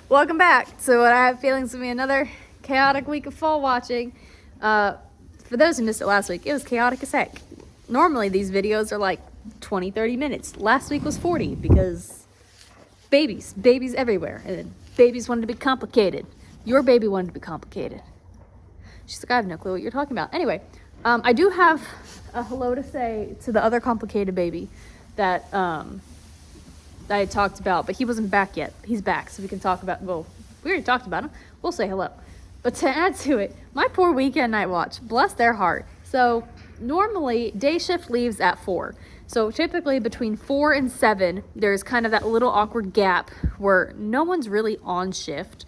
Welcome back. So what I have feelings will be another chaotic week of fall watching. For those who missed it last week, it was chaotic as heck. Normally these videos are like 20-30 minutes. Last week was 40 because babies everywhere, and then babies wanted to be complicated. Your baby wanted to be complicated. She's like, I have no clue what you're talking about. Anyway, I do have a hello to say to the other complicated baby that I had talked about, but he wasn't back yet. He's back, so we can talk about, well, we already talked about him. We'll say hello. But to add to it, my poor weekend night watch, bless their heart. So normally day shift leaves at 4. So typically between 4 and 7, there's kind of that little awkward gap where no one's really on shift.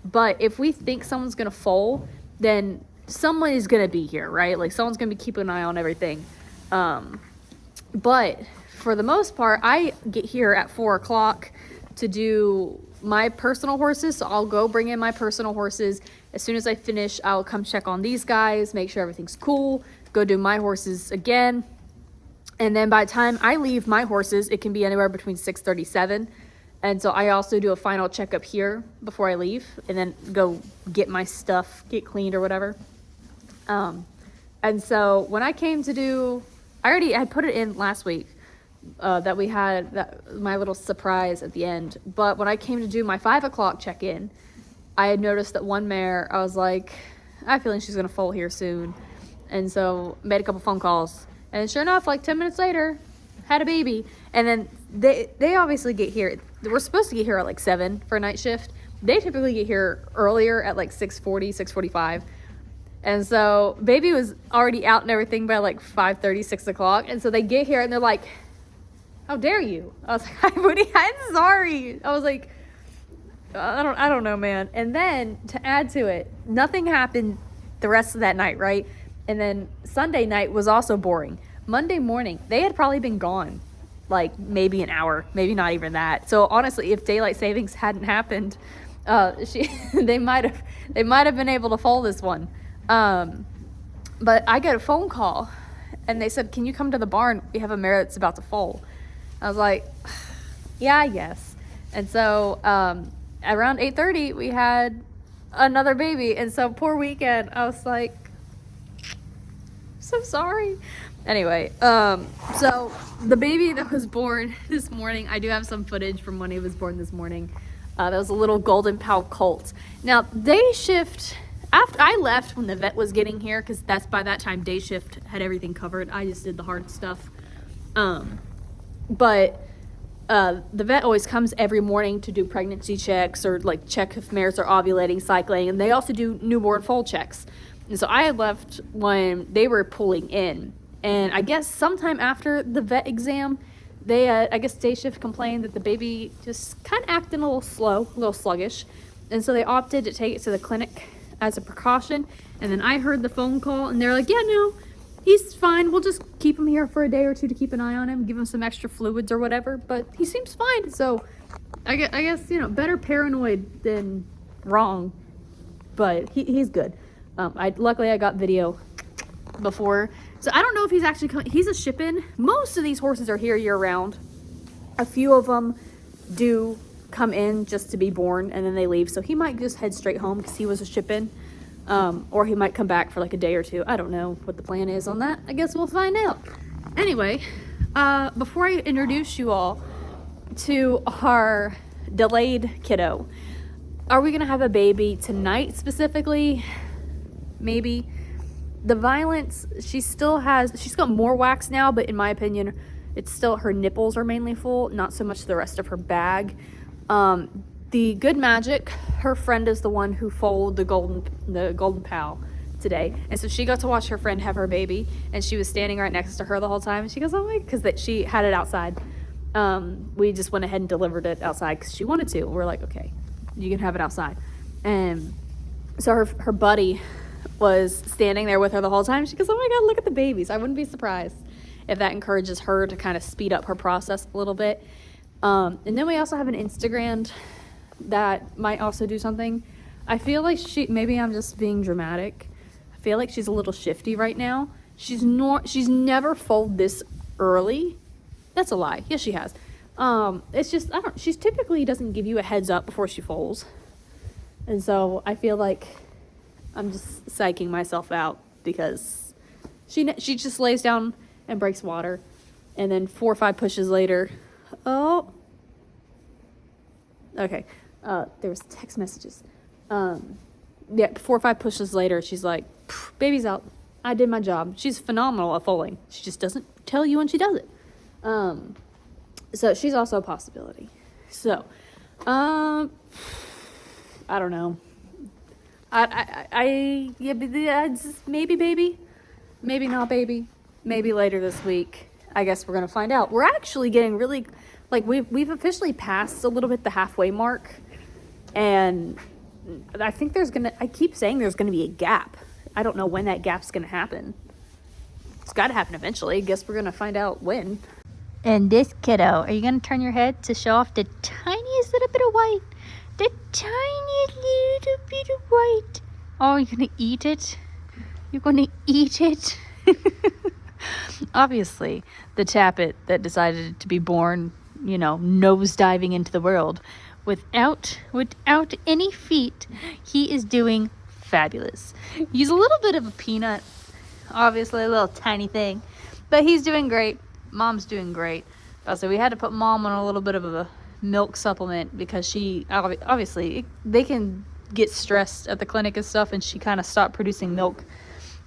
But if we think someone's going to foal, then someone is going to be here, right? Like someone's going to be keeping an eye on everything. But for the most part, I get here at 4 o'clock to do my personal horses. So I'll go bring in my personal horses. As soon as I finish, I'll come check on these guys, make sure everything's cool, go do my horses again. And then by the time I leave my horses, it can be anywhere between 6:37. And so I also do a final checkup here before I leave, and then go get my stuff, get cleaned or whatever. And so when I came to do, I had put it in last week, that we had my little surprise at the end. But when I came to do my 5 o'clock check-in, I had noticed that one mare, I was like, I have a feeling she's going to foal here soon. And so made a couple phone calls. And sure enough, like 10 minutes later, had a baby. And then they obviously get here. We're supposed to get here at like 7 for a night shift. They typically get here earlier at like 6:40, 6:45. And so baby was already out and everything by like 5:30, 6 o'clock. And so they get here and they're like, how dare you? I was like, hi, Woody, I'm sorry. I was like, I don't know, man. And then to add to it, nothing happened the rest of that night, right? And then Sunday night was also boring. Monday morning, they had probably been gone like maybe an hour, maybe not even that. So honestly, if daylight savings hadn't happened, they might have been able to foal this one. But I got a phone call and they said, can you come to the barn? We have a mare that's about to foal. I was like, yeah, yes. And so around 8:30, we had another baby. And so poor weekend, I was like, so sorry. Anyway, so the baby that was born this morning, I do have some footage from when he was born this morning. That was a little golden pal colt. Now, day shift, after I left when the vet was getting here, because by that time day shift had everything covered. I just did the hard stuff. But the vet always comes every morning to do pregnancy checks or like check if mares are ovulating, cycling, and they also do newborn foal checks. And so I had left when they were pulling in. And I guess sometime after the vet exam, I guess day shift complained that the baby just kind of acting a little slow, a little sluggish. And so they opted to take it to the clinic as a precaution. And then I heard the phone call and they're like, yeah, no, he's fine. We'll just keep him here for a day or two to keep an eye on him, give him some extra fluids or whatever. But he seems fine. So I guess, better paranoid than wrong. But he's good. Luckily I got video before. So I don't know if he's actually coming. He's a ship-in. Most of these horses are here year-round. A few of them do come in just to be born and then they leave. So he might just head straight home because he was a ship-in. Or he might come back for like a day or two. I don't know what the plan is on that. I guess we'll find out. Anyway, before I introduce you all to our delayed kiddo, are we going to have a baby tonight specifically? Maybe. The Violence, she's got more wax now, but in my opinion, it's still, her nipples are mainly full, not so much the rest of her bag. The Good Magic, her friend is the one who foaled the golden pal today. And so she got to watch her friend have her baby, and she was standing right next to her the whole time. And she goes, oh my, because she had it outside. We just went ahead and delivered it outside because she wanted to. We're like, okay, you can have it outside. And so her buddy was standing there with her the whole time. She goes, oh my God, look at the babies. I wouldn't be surprised if that encourages her to kind of speed up her process a little bit. And then we also have an Instagram that might also do something. I feel like maybe I'm just being dramatic. I feel like she's a little shifty right now. She's never foaled this early. That's a lie. Yes, she has. It's just, she typically doesn't give you a heads up before she foals. And so I feel like I'm just psyching myself out because she just lays down and breaks water. And then 4 or 5 pushes later, oh, okay. There was text messages. Yeah, 4 or 5 pushes later, she's like, baby's out. I did my job. She's phenomenal at foaling. She just doesn't tell you when she does it. So she's also a possibility. So, I don't know. Yeah, maybe baby, maybe not baby, maybe later this week. I guess we're gonna find out. We're actually getting really, like, we've officially passed a little bit the halfway mark, and I think I keep saying there's gonna be a gap. I don't know when that gap's gonna happen. It's gotta happen eventually. I guess we're gonna find out when. And this kiddo, are you gonna turn your head to show off the tiniest little bit of white? The tiniest little bit of white. Oh, you're gonna eat it? You're gonna eat it? Obviously, the tappet that decided to be born, nose diving into the world without any feet, he is doing fabulous. He's a little bit of a peanut, obviously a little tiny thing, but he's doing great. Mom's doing great. So we had to put Mom on a little bit of a milk supplement because she obviously they can get stressed at the clinic and stuff, and she kind of stopped producing milk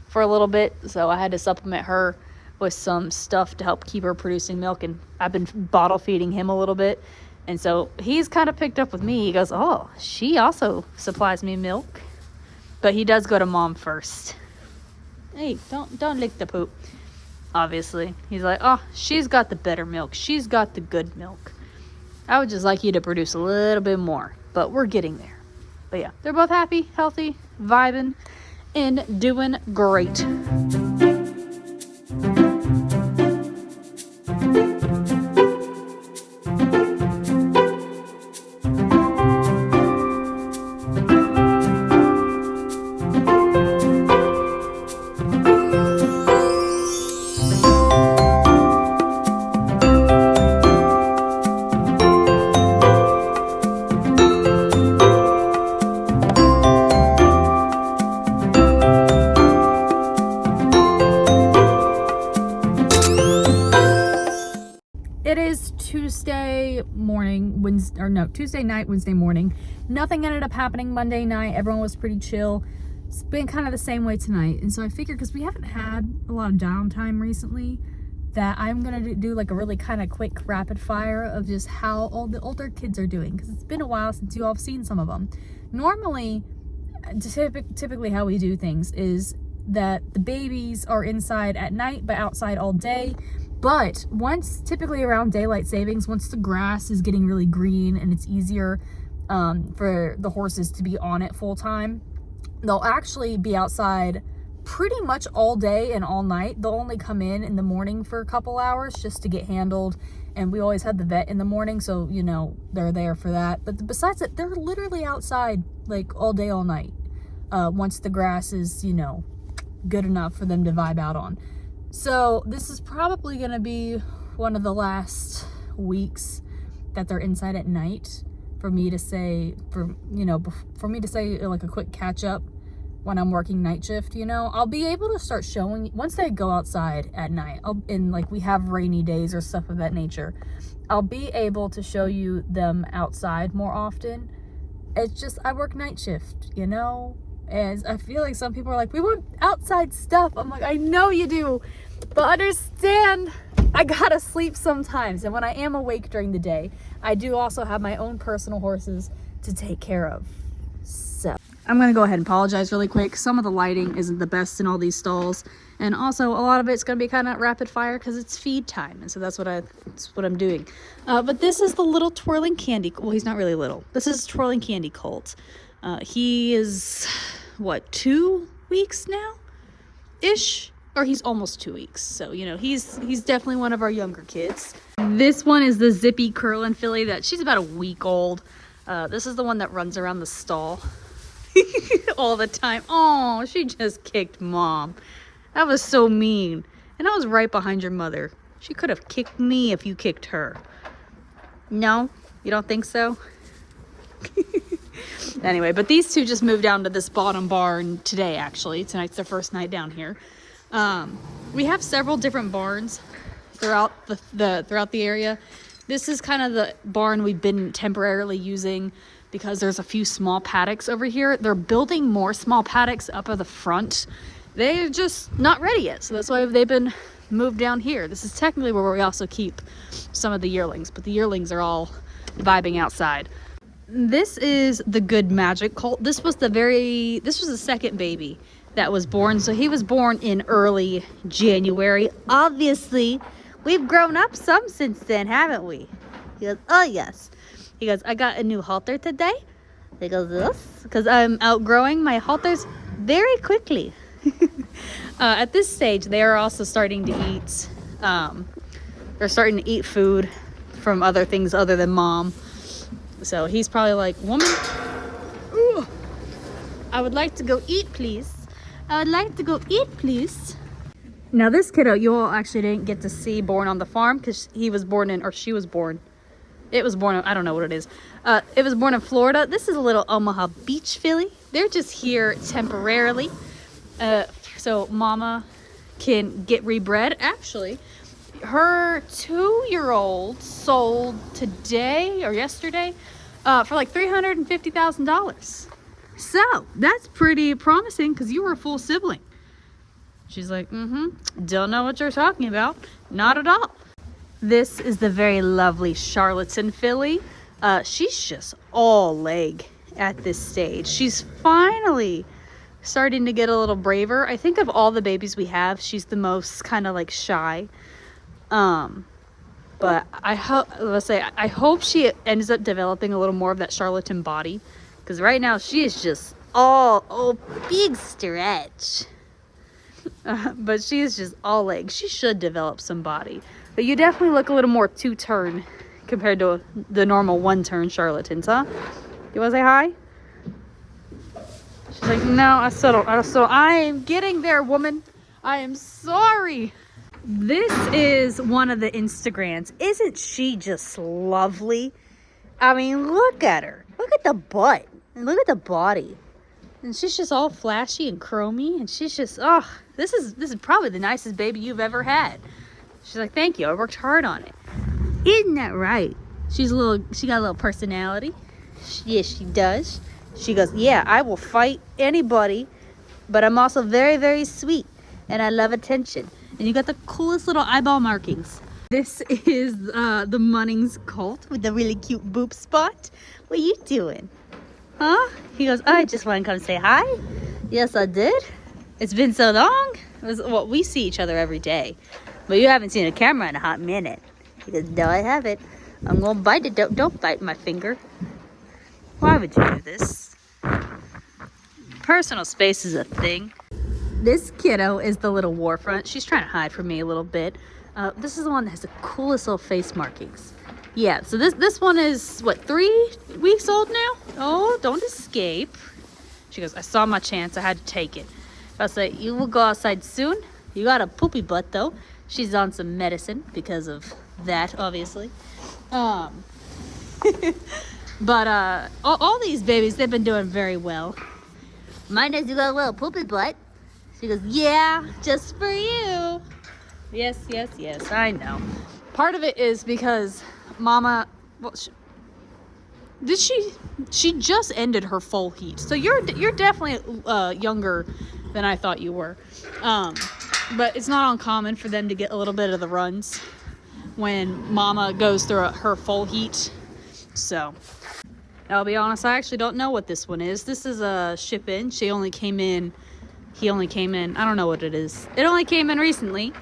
for a little bit, so I had to supplement her with some stuff to help keep her producing milk. And I've been bottle feeding him a little bit, and so he's kind of picked up with me. He goes, oh, she also supplies me milk, but he does go to Mom first. Hey, don't lick the poop. Obviously he's like, oh, she's got the better milk, she's got the good milk. I would just like you to produce a little bit more, but we're getting there. But yeah, they're both happy, healthy, vibing, and doing great. It is Tuesday night, Wednesday morning. Nothing ended up happening Monday night. Everyone was pretty chill. It's been kind of the same way tonight. And so I figured, because we haven't had a lot of downtime recently, that I'm going to do like a really kind of quick rapid fire of just how all the older kids are doing. Because it's been a while since you all have seen some of them. Normally, typically how we do things is that the babies are inside at night but outside all day. But typically around daylight savings, once the grass is getting really green and it's easier for the horses to be on it full time, they'll actually be outside pretty much all day and all night. They'll only come in the morning for a couple hours just to get handled. And we always had the vet in the morning, so, they're there for that. But besides that, they're literally outside like all day, all night. Once the grass is, good enough for them to vibe out on. So this is probably going to be one of the last weeks that they're inside at night for me to say, like a quick catch up when I'm working night shift. I'll be able to start showing once they go outside at night, we have rainy days or stuff of that nature. I'll be able to show you them outside more often. It's just, I work night shift, as I feel like some people are like, we want outside stuff. I'm like, I know you do, but understand, I gotta sleep sometimes. And when I am awake during the day, I do also have my own personal horses to take care of. So I'm gonna go ahead and apologize really quick. Some of the lighting isn't the best in all these stalls, and also a lot of it's gonna be kind of rapid fire because it's feed time, and so that's what I'm doing. But this is the little twirling candy. Well, he's not really little. This is twirling candy colt. He is, 2 weeks now ish, or he's almost 2 weeks. So, he's definitely one of our younger kids. This one is the Zippy Curlin filly that she's about a week old. This is the one that runs around the stall all the time. Oh, she just kicked Mom. That was so mean. And I was right behind your mother. She could have kicked me if you kicked her. No? You don't think so? Anyway, but these two just moved down to this bottom barn today, actually. Tonight's their first night down here. We have several different barns throughout throughout the area. This is kind of the barn we've been temporarily using because there's a few small paddocks over here. They're building more small paddocks up at the front. They're just not ready yet, so that's why they've been moved down here. This is technically where we also keep some of the yearlings, but the yearlings are all vibing outside. This is the Good Magic colt. This was the second baby that was born. So he was born in early January. Obviously, we've grown up some since then, haven't we? He goes, oh yes. He goes, I got a new halter today. He goes, yes, because I'm outgrowing my halters very quickly. At this stage, they are also starting to eat. They're starting to eat food from other things other than mom. So he's probably like, woman, ooh, I would like to go eat, please. I would like to go eat, please. Now this kiddo, you all actually didn't get to see born on the farm because he was born in, or she was born. It was born, I don't know what it is. It was born in Florida. This is a little Omaha Beach filly. They're just here temporarily. So mama can get rebred. Actually, her 2-year-old sold today or yesterday for like $350,000. So that's pretty promising because you were a full sibling. She's like, don't know what you're talking about. Not at all. This is the very lovely Charlatan filly. She's just all leg at this stage. She's finally starting to get a little braver. I think of all the babies we have, she's the most kind of like shy. But I hope she ends up developing a little more of that charlatan body, because right now she is just all big stretch. But she is just all legs. She should develop some body, but you definitely look a little more 2-turn compared to the normal 1-turn charlatans, huh? You want to say hi? She's like, no, I still don't. So I am getting there, woman. I am sorry. This is one of the Instagrams. Isn't she just lovely? I mean, look at her. Look at the butt. And look at the body. And she's just all flashy and chromy. And she's just, oh, this is probably the nicest baby you've ever had. She's like, thank you. I worked hard on it. Isn't that right? She got a little personality. Yes, she does. She goes, yeah, I will fight anybody, but I'm also very, very sweet. And I love attention. And you got the coolest little eyeball markings. This is the Munnings colt with the really cute boob spot. What are you doing? Huh? He goes, I just want to come say hi. Yes, I did. It's been so long. Well, we see each other every day. But you haven't seen a camera in a hot minute. He goes, no, I haven't. I'm going to bite it. Don't bite my finger. Why would you do this? Personal space is a thing. This kiddo is the little war front. She's trying to hide from me a little bit. This is the one that has the coolest little face markings. Yeah, so this one is, what, 3 weeks old now? Oh, don't escape. She goes, I saw my chance. I had to take it. I say, you will go outside soon. You got a poopy butt, though. She's on some medicine because of that, obviously. But all these babies, they've been doing very well. Mine does, you got a little poopy butt. She goes, yeah, just for you. Yes, yes, yes, I know. Part of it is because Mama, well, she just ended her foal heat. So you're definitely younger than I thought you were. But it's not uncommon for them to get a little bit of the runs when Mama goes through her foal heat. So I'll be honest, I actually don't know what this one is. This is a ship-in. He only came in, I don't know what it is. It only came in recently.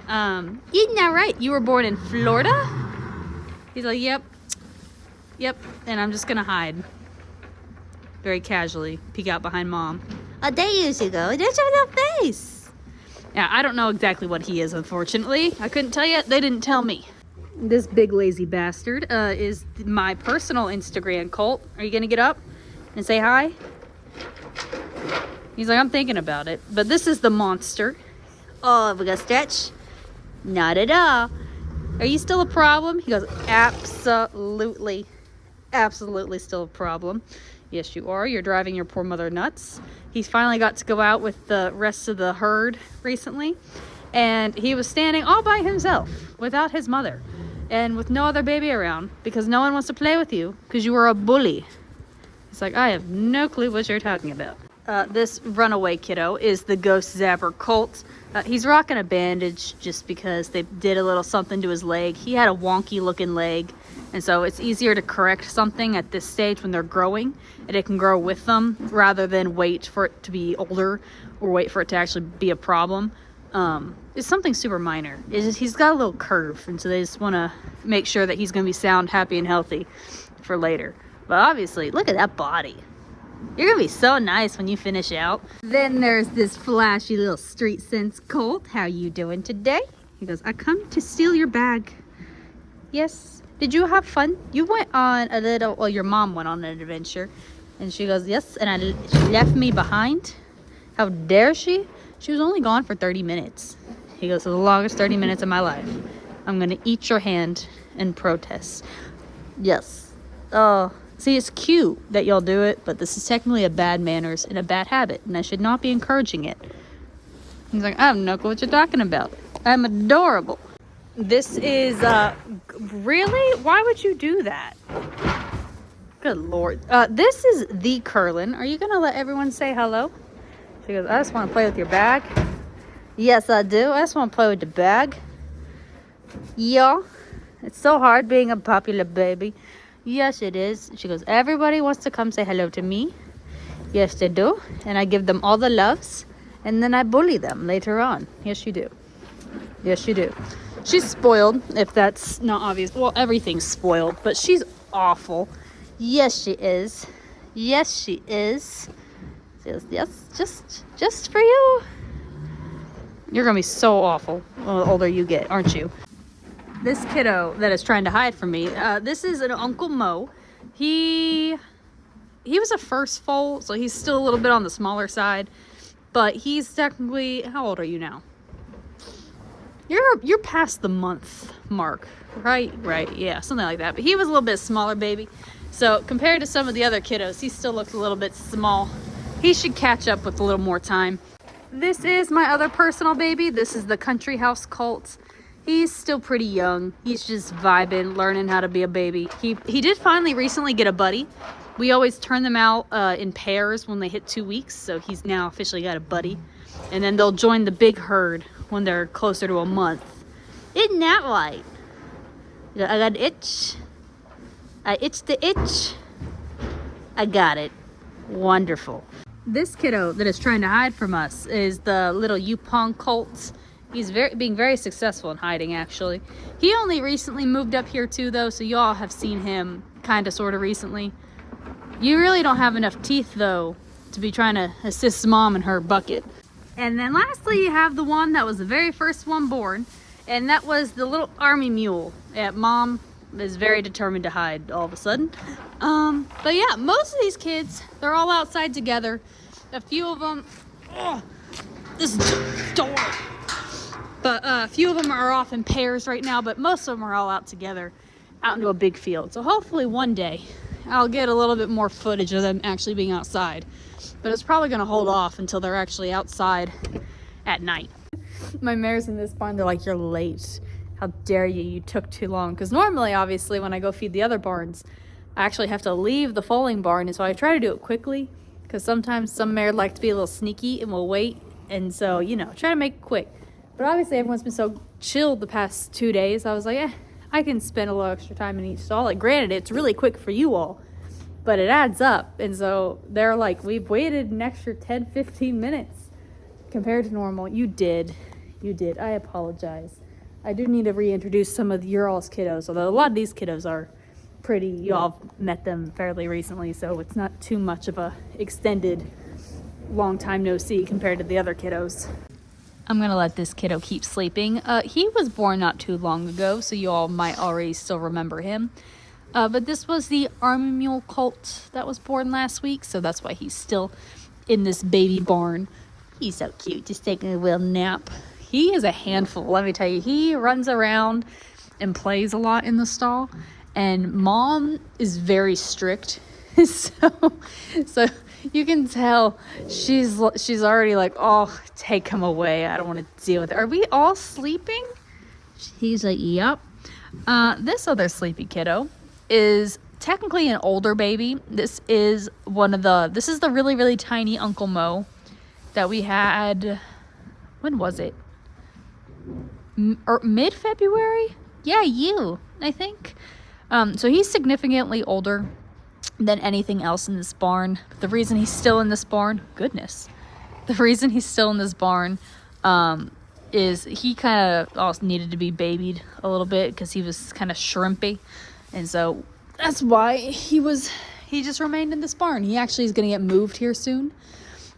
Isn't that right? You were born in Florida? He's like, yep. And I'm just gonna hide. Very casually, peek out behind mom. Oh, there you should go. There's your little face. Yeah, I don't know exactly what he is, unfortunately. I couldn't tell you. They didn't tell me. This big lazy bastard is my personal Instagram colt. Are you gonna get up and say hi? He's like, I'm thinking about it. But this is the monster. Oh, we got stretch? Not at all. Are you still a problem? He goes, absolutely. Absolutely still a problem. Yes, you are. You're driving your poor mother nuts. He's finally got to go out with the rest of the herd recently. And he was standing all by himself without his mother and with no other baby around because no one wants to play with you because you were a bully. It's like, I have no clue what you're talking about. This runaway kiddo is the Ghost Zapper Colt. He's rocking a bandage just because they did a little something to his leg. He had a wonky looking leg, and so it's easier to correct something at this stage when they're growing, and it can grow with them rather than wait for it to be older or wait for it to actually be a problem. It's something super minor. He's got a little curve, and so they just want to make sure that he's going to be sound, happy, and healthy for later. But obviously, look at that body. You're gonna be so nice when you finish out. Then there's this flashy little street sense colt. How you doing today? He goes, I come to steal your bag. Yes. Did you have fun? You went on a little, well, your mom went on an adventure. And she goes, yes, and she left me behind. How dare she? She was only gone for 30 minutes. He goes, the longest 30 minutes of my life. I'm gonna eat your hand and protest. Yes. Oh. See, it's cute that y'all do it, but this is technically a bad manners and a bad habit, and I should not be encouraging it. He's like, I have no clue what you're talking about. I'm adorable. This is, really? Why would you do that? Good Lord. This is the Curlin. Are you going to let everyone say hello? She goes, I just want to play with your bag. Yes, I do. I just want to play with the bag. Yeah. It's so hard being a popular baby. Yes, it is. She goes, everybody wants to come say hello to me. Yes, they do. And I give them all the loves. And then I bully them later on. Yes, you do. Yes, you do. She's spoiled, if that's not obvious. Well, everything's spoiled, but she's awful. Yes, she is. Yes, she is. She goes, yes, just for you. You're going to be so awful the older you get, aren't you? This kiddo that is trying to hide from me, this is an Uncle Mo. He was a first foal, so he's still a little bit on the smaller side. But he's technically, how old are you now? You're past the month mark, right? Right, yeah, something like that. But he was a little bit smaller baby. So compared to some of the other kiddos, he still looks a little bit small. He should catch up with a little more time. This is my other personal baby. This is the Country House Colt. He's still pretty young. He's just vibing, learning how to be a baby. He did finally recently get a buddy. We always turn them out in pairs when they hit 2 weeks, so he's now officially got a buddy. And then they'll join the big herd when they're closer to a month. Isn't that right? I got an itch. I itched the itch. I got it. Wonderful. This kiddo that is trying to hide from us is the little Yupon Colt. He's being very successful in hiding, actually. He only recently moved up here too, though, so y'all have seen him kind of sort of recently. You really don't have enough teeth, though, to be trying to assist Mom in her bucket. And then lastly, you have the one that was the very first one born, and that was the little army mule. Yeah, Mom is very determined to hide all of a sudden. But yeah, most of these kids, they're all outside together. A few of them, this door. But a few of them are off in pairs right now, but most of them are all out together, out into a big field. So hopefully one day I'll get a little bit more footage of them actually being outside. But it's probably going to hold off until they're actually outside at night. My mares in this barn, they're like, you're late. How dare you? You took too long. Because normally, obviously, when I go feed the other barns, I actually have to leave the foaling barn. And so I try to do it quickly. Because sometimes some mares like to be a little sneaky and will wait. And so, you know, try to make it quick. But obviously everyone's been so chilled the past 2 days. I was like, I can spend a little extra time in each stall. Like, granted, it's really quick for you all, but it adds up. And so they're like, we've waited an extra 10, 15 minutes compared to normal. You did. I apologize. I do need to reintroduce some of your all's kiddos, although a lot of these kiddos are pretty, you all met them fairly recently, so it's not too much of a extended long time no see compared to the other kiddos. I'm gonna let this kiddo keep sleeping. He was born not too long ago, so you all might already still remember him. But this was the Army Mule Colt that was born last week, so that's why he's still in this baby barn. He's so cute, just taking a little nap. He is a handful, let me tell you. He runs around and plays a lot in the stall, and Mom is very strict. So you can tell she's already like, oh, take him away. I don't want to deal with it. Are we all sleeping? He's like, yep. This other sleepy kiddo is technically an older baby. This is the really, really tiny Uncle Mo that we had. When was it? Or mid-February? Yeah, I think. So he's significantly older than anything else in this barn. The reason he's still in this barn, is he kind of also needed to be babied a little bit because he was kind of shrimpy. And so that's why he just remained in this barn. He actually is going to get moved here soon,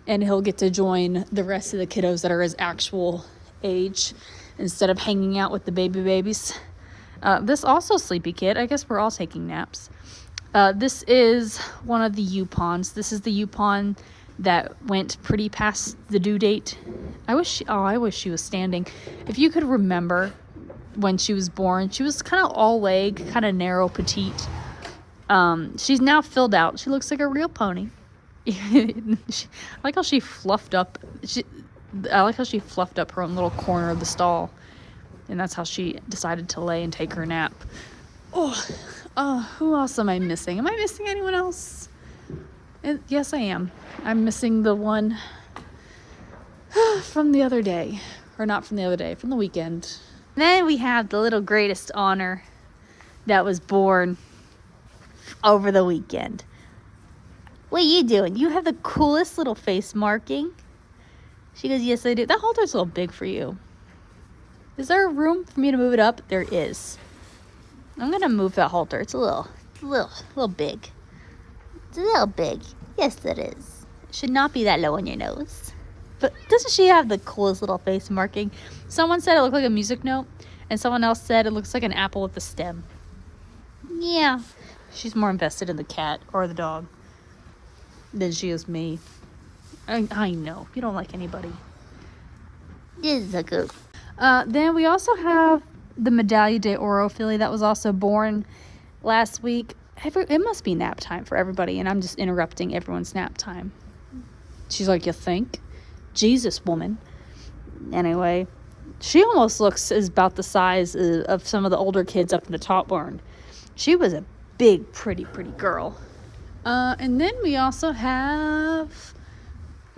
and he'll get to join the rest of the kiddos that are his actual age instead of hanging out with the babies. This also sleepy kid. I guess we're all taking naps. This is one of the Yupons. This is the Yupon that went pretty past the due date. I wish she was standing. If you could remember when she was born, she was kind of all leg, kind of narrow, petite. She's now filled out. She looks like a real pony. I like how she fluffed up. I like how she fluffed up her own little corner of the stall, and that's how she decided to lay and take her nap. Who else am I missing? Am I missing anyone else? Yes, I am. I'm missing the one from the other day. Or not from the other day, from the weekend. Then we have the little greatest honor that was born over the weekend. What are you doing? You have the coolest little face marking. She goes, yes, I do. That halter's a little big for you. Is there room for me to move it up? There is. I'm going to move that halter. It's a little big. It's a little big. Yes, it is. It should not be that low on your nose. But doesn't she have the coolest little face marking? Someone said it looked like a music note, and someone else said it looks like an apple with a stem. Yeah. She's more invested in the cat or the dog than she is me. I know. You don't like anybody. This is a good. Then we also have the Medaglia de Oro filly that was also born last week. It must be nap time for everybody, and I'm just interrupting everyone's nap time. She's like, you think? Jesus, woman. Anyway, she almost looks about the size of some of the older kids up in the top barn. She was a big, pretty girl. And then we also have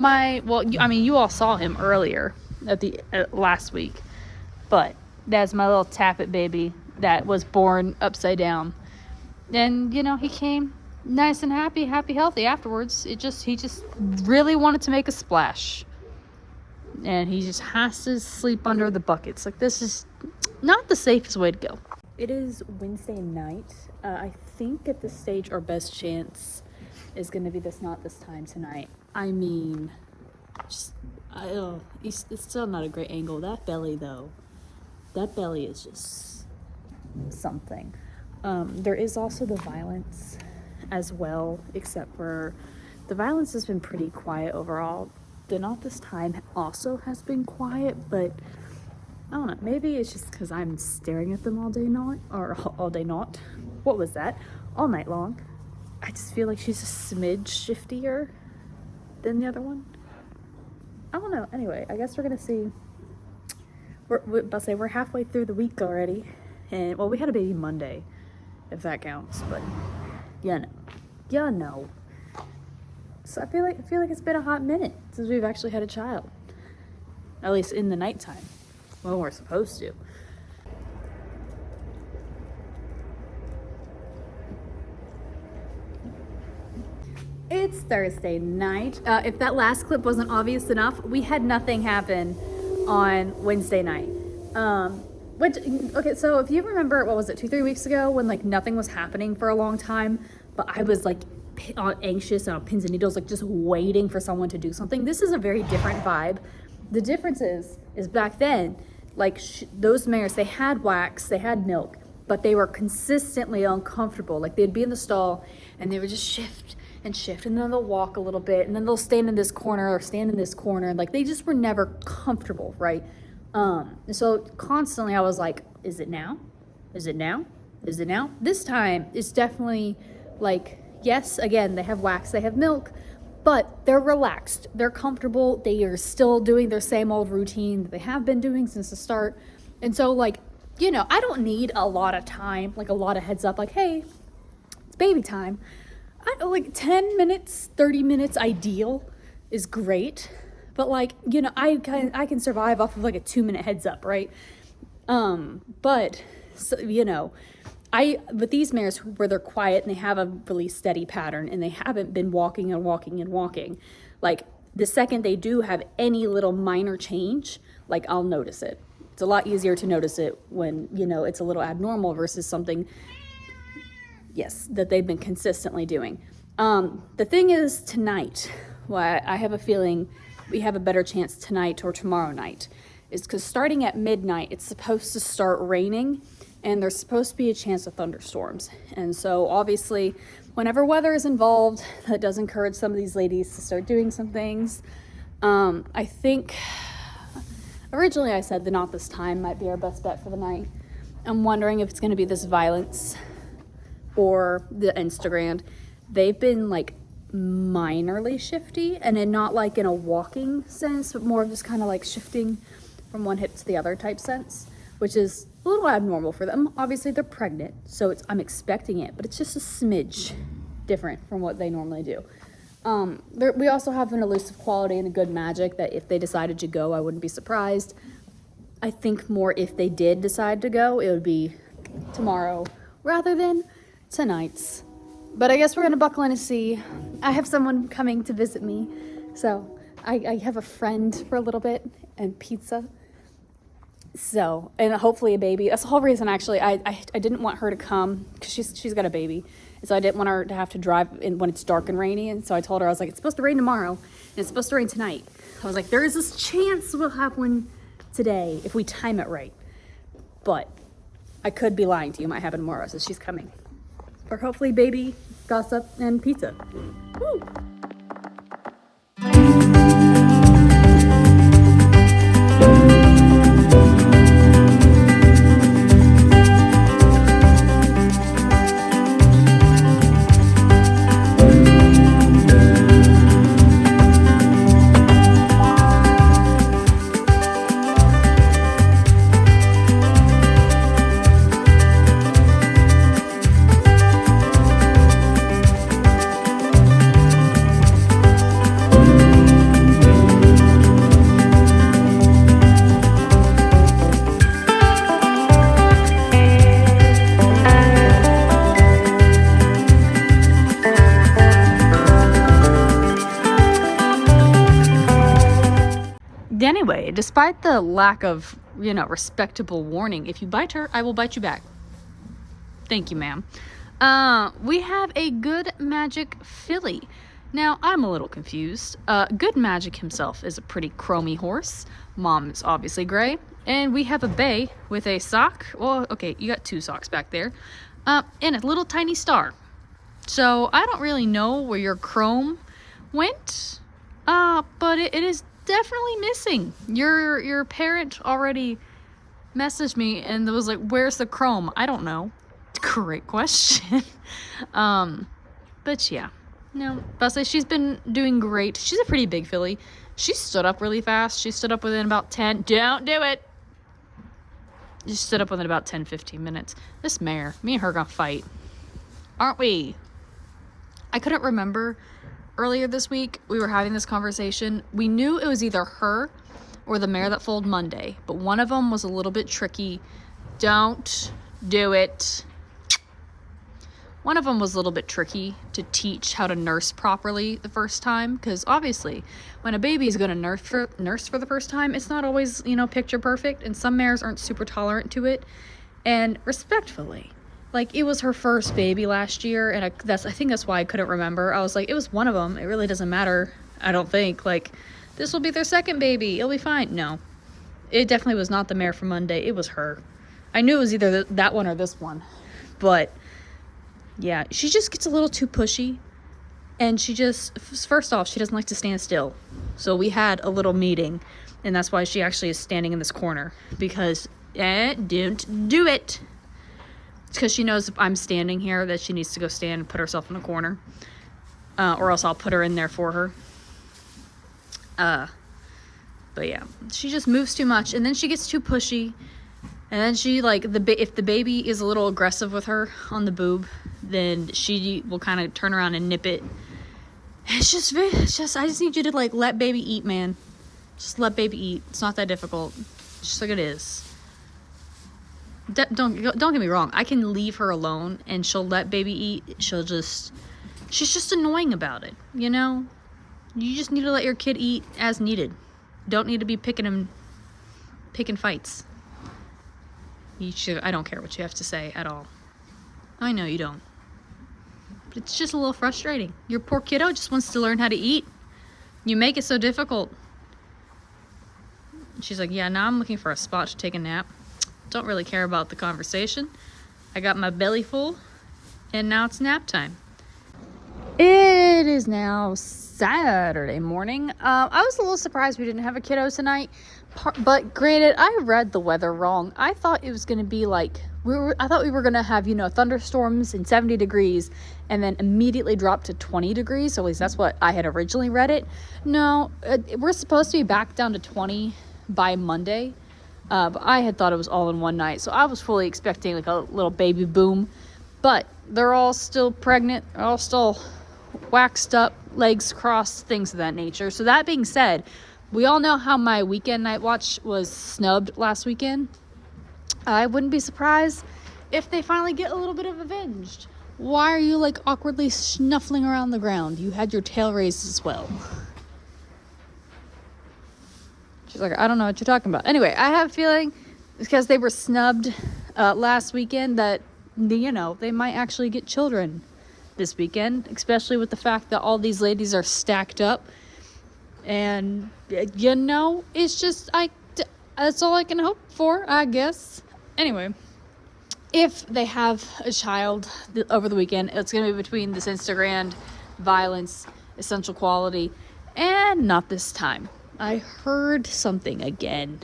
you all saw him earlier last week, but that's my little tappet baby that was born upside down. And, he came nice and happy, healthy afterwards. He just really wanted to make a splash. And he just has to sleep under the buckets. Like, this is not the safest way to go. It is Wednesday night. I think at this stage our best chance is going to be not this time tonight. I mean, it's still not a great angle. That belly, though. That belly is just something. There is also the violence as well, except for the violence has been pretty quiet overall. The not this time also has been quiet, but I don't know. Maybe it's just because I'm staring at them all day not. What was that? All night long. I just feel like she's a smidge shiftier than the other one. I don't know. Anyway, I guess we're gonna see. We're halfway through the week already, and we had a baby Monday, if that counts. But you know. So I feel like it's been a hot minute since we've actually had a child, at least in the nighttime, when we're supposed to. It's Thursday night. If that last clip wasn't obvious enough, we had nothing happen on Wednesday night. So if you remember, 2-3 weeks ago when nothing was happening for a long time, but I was anxious and on pins and needles, just waiting for someone to do something. This is a very different vibe. The difference is back then, those mares, they had wax, they had milk, but they were consistently uncomfortable. They'd be in the stall and they would just shift, and then they'll walk a little bit, and then they'll stand in this corner, and they just were never comfortable, right? And so constantly I was like, is it now? Is it now? Is it now? This time it's definitely like, yes, again, they have wax, they have milk, but they're relaxed, they're comfortable, they are still doing their same old routine that they have been doing since the start. And so, like, you know, I don't need a lot of time, like a lot of heads up, like, hey, it's baby time. I know, like 10 minutes, 30 minutes ideal is great, but like, you know, I can survive off of like a 2-minute heads up, right? But so, you know, with these mares where they're quiet and they have a really steady pattern and they haven't been walking and walking and walking, like the second they do have any little minor change, like I'll notice it. It's a lot easier to notice it when, you know, it's a little abnormal versus something, yes, that they've been consistently doing. The thing is tonight, why I have a feeling we have a better chance tonight or tomorrow night, is because starting at midnight, it's supposed to start raining and there's supposed to be a chance of thunderstorms. And so obviously, whenever weather is involved, that does encourage some of these ladies to start doing some things. I think originally I said the Not This Time might be our best bet for the night. I'm wondering if it's going to be this Violence or the Instagram. They've been like minorly shifty, and then not like in a walking sense, but more of just kind of like shifting from one hip to the other type sense, which is a little abnormal for them. Obviously they're pregnant, so I'm expecting it, but it's just a smidge different from what they normally do. We also have an elusive quality and a good magic that if they decided to go, I wouldn't be surprised. I think more if they did decide to go, it would be tomorrow rather than tonight's. But I guess we're gonna buckle in and see. I have someone coming to visit me, so I have a friend for a little bit and pizza. So, and hopefully a baby. That's the whole reason, actually. I didn't want her to come because she's got a baby. And so I didn't want her to have to drive in when it's dark and rainy. And so I told her, I was like, it's supposed to rain tomorrow and it's supposed to rain tonight. I was like, there is this chance we'll have one today if we time it right. But I could be lying to you. It might happen tomorrow. So she's coming. For hopefully baby, gossip, and pizza. Woo! Anyway, despite the lack of, you know, respectable warning, if you bite her, I will bite you back. Thank you, ma'am. We have a Good Magic filly. Now, I'm a little confused. Good Magic himself is a pretty chromy horse. Mom is obviously gray. And we have a bay with a sock. Well, okay, you got 2 socks back there. And a little tiny star. So, I don't really know where your chrome went. But it is definitely missing. Your parent already messaged me and was like, where's the chrome? I don't know. Great question. But yeah, no, but say she's been doing great. She's a pretty big filly. She stood up really fast. She stood up within about 10. Don't do it. She stood up within about 10-15 minutes. This mare, me and her gonna fight, aren't we? I couldn't remember. Earlier this week, we were having this conversation. We knew it was either her or the mare that foaled Monday, but one of them was a little bit tricky. Don't do it. One of them was a little bit tricky to teach how to nurse properly the first time, because obviously, when a baby is going to nurse for the first time, it's not always, you know, picture perfect, and some mares aren't super tolerant to it. And respectfully, like, it was her first baby last year, and I think that's why I couldn't remember. I was like, it was one of them. It really doesn't matter, I don't think. Like, this will be their second baby. It'll be fine. No. It definitely was not the mare from Monday. It was her. I knew it was either that one or this one. But, yeah, she just gets a little too pushy. And she just, first off, she doesn't like to stand still. So we had a little meeting, and that's why she actually is standing in this corner. Because, don't do it. because she knows if I'm standing here that she needs to go stand and put herself in a corner, or else I'll put her in there for her. But yeah, she just moves too much, and then she gets too pushy, and then she, like, if the baby is a little aggressive with her on the boob, then she will kind of turn around and nip it. It's just, I just need you to, like, let baby eat, man. Just let baby eat. It's not that difficult. It's just like it is. Don't get me wrong. I can leave her alone, and she'll let baby eat. She's just annoying about it, you know? You just need to let your kid eat as needed. Don't need to be picking fights. I don't care what you have to say at all. I know you don't. But it's just a little frustrating. Your poor kiddo just wants to learn how to eat. You make it so difficult. She's like, yeah, now I'm looking for a spot to take a nap. Don't really care about the conversation. I got my belly full, and now it's nap time. It is now Saturday morning. I was a little surprised we didn't have a kiddo tonight, but granted, I read the weather wrong. I thought it was going to be like, I thought we were going to have, thunderstorms and 70 degrees and then immediately drop to 20 degrees. So at least that's what I had originally read it. No, we're supposed to be back down to 20 by Monday. But I had thought it was all in one night. So I was fully expecting like a little baby boom, but they're all still pregnant. They're all still waxed up, legs crossed, things of that nature. So that being said, we all know how my weekend night watch was snubbed last weekend. I wouldn't be surprised if they finally get a little bit of avenged. Why are you like awkwardly snuffling around the ground? You had your tail raised as well. She's like, I don't know what you're talking about. Anyway, I have a feeling because they were snubbed last weekend that, they might actually get children this weekend, especially with the fact that all these ladies are stacked up. And, it's just, that's all I can hope for, I guess. Anyway, if they have a child over the weekend, it's going to be between this Instagram violence, essential quality, and not this time. I heard something again.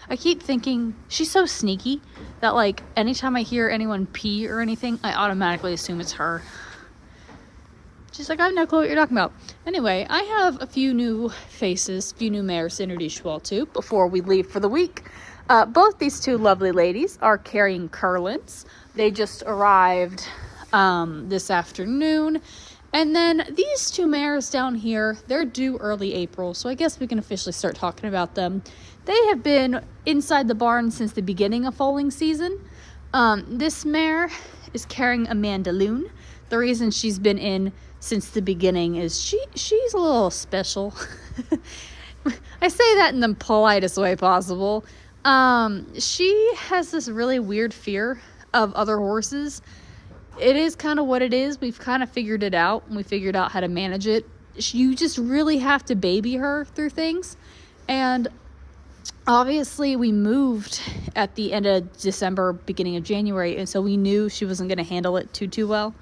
I keep thinking she's so sneaky that, like, anytime I hear anyone pee or anything, I automatically assume it's her. She's like, I have no clue what you're talking about. Anyway, I have a few new faces, few new mares to introduce you all to before we leave for the week. Both these two lovely ladies are carrying Curlins. They just arrived this afternoon. And then these two mares down here, they're due early April, so I guess we can officially start talking about them. They have been inside the barn since the beginning of foaling season. This mare is carrying Amanda Loon. The reason she's been in since the beginning is she's a little special. I say that in the politest way possible. She has this really weird fear of other horses. It is kind of what it is. We've kind of figured it out, and we figured out how to manage it. You just really have to baby her through things. And obviously we moved at the end of December, beginning of January, and so we knew she wasn't going to handle it too well.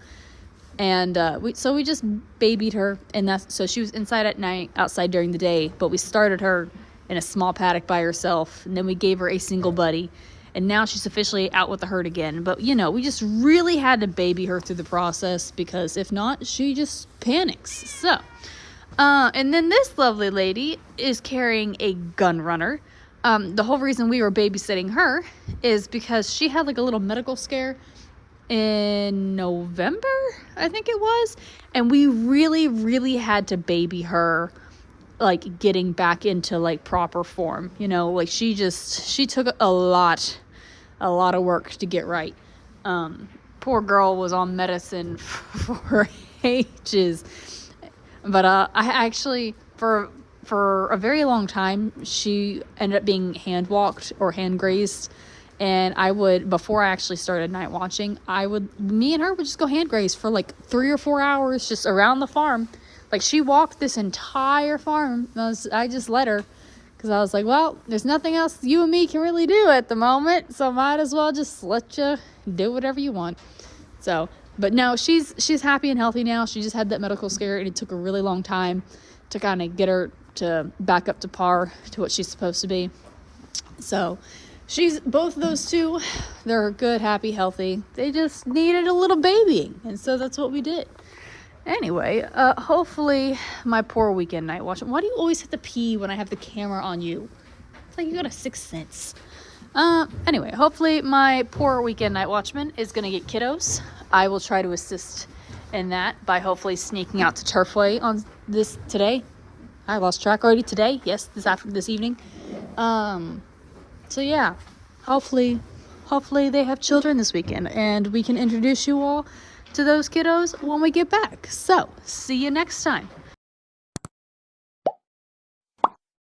And we just babied her, and so she was inside at night, outside during the day, but we started her in a small paddock by herself, and then we gave her a single buddy. And now she's officially out with the herd again. But, we just really had to baby her through the process because if not, she just panics. So, and then this lovely lady is carrying a gun runner. The whole reason we were babysitting her is because she had like a little medical scare in November, I think it was. And we really, really had to baby her, like getting back into like proper form. Like she took a lot of work to get right. Poor girl was on medicine for ages. But I actually, for a very long time, she ended up being hand walked or hand grazed. And before I actually started night watching, me and her would just go hand graze for like 3 or 4 hours just around the farm. Like she walked this entire farm. I just let her. Because I was like, well, there's nothing else you and me can really do at the moment, so might as well just let you do whatever you want. So, but no, she's happy and healthy now. She just had that medical scare, and it took a really long time to kind of get her to back up to par to what she's supposed to be. So, both of those two, they're good, happy, healthy. They just needed a little babying, and so that's what we did. Anyway, hopefully my poor weekend night watchman. Why do you always have to pee when I have the camera on you? It's like you got a sixth sense. Anyway, hopefully my poor weekend night watchman is going to get kiddos. I will try to assist in that by hopefully sneaking out to Turfway on this today. I lost track already. Today, yes, this evening. So yeah, hopefully they have children this weekend, and we can introduce you all to those kiddos when we get back. So see you next time.